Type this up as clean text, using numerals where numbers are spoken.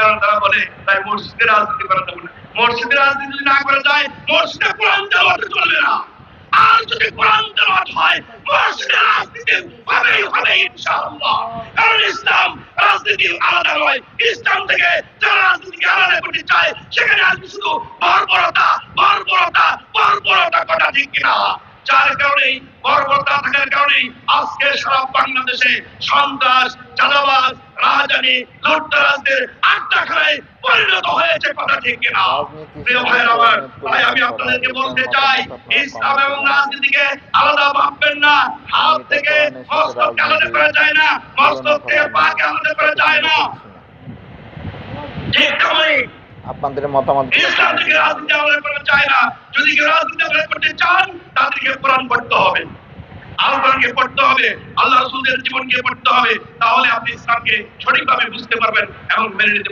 কারণ তারা বলে তাই মসজিদের রাজনীতি করা যাবে না। মসজিদের রাজনীতি যদি না করা যায়, মসজিদে কোরআন তেলাওয়াত চলবে না। আর যদি কোরআন তেলাওয়াত হয়, মসজিদে রাজনীতি হবে ইনশাআল্লাহ। কারণ ইসলাম রাজনীতি আলাদা নয়। ইসলাম থেকে যারা রাজনীতিকে আলাদা করতে চায়, সেখানে আজকে শুধু বর্বরতা করা ঠিক কিনা? যার কারণেই বর্বরতা থাকার কারণেই আজকে সারা বাংলাদেশে সন্ত্রাস, চাঁদাবাজ, রাজধানী, লুটতরাজদের আড্ডাখানায় পরিণত হয়েছে, কথা ঠিক কিনা? প্রিয় ভাইয়ের আমার, তাই আমি আপনাদেরকে বলতে চাই, ইসলাম এবং রাজনীতিকে আলাদা ভাববেন না। হাত থেকে মস্তক আলাদা করা যায় না, মস্তক থেকে পাকে আলাদা করা যায় না। ঠিক তেমনই আপনাদের মতামত ইসলাম থেকে রাজনীতি আলাদা করা যায় না। যদি কেউ রাজনীতি আলাদা করতে চান, তাদেরকে কোরআন পড়তে হবে, আল কোরআনকে পড়তে হবে, আল্লাহ রাসূলের জীবনকে পড়তে হবে। তাহলে আপনি ইসলামকে সঠিকভাবে বুঝতে পারবেন এবং মেনে নিতে পারবেন।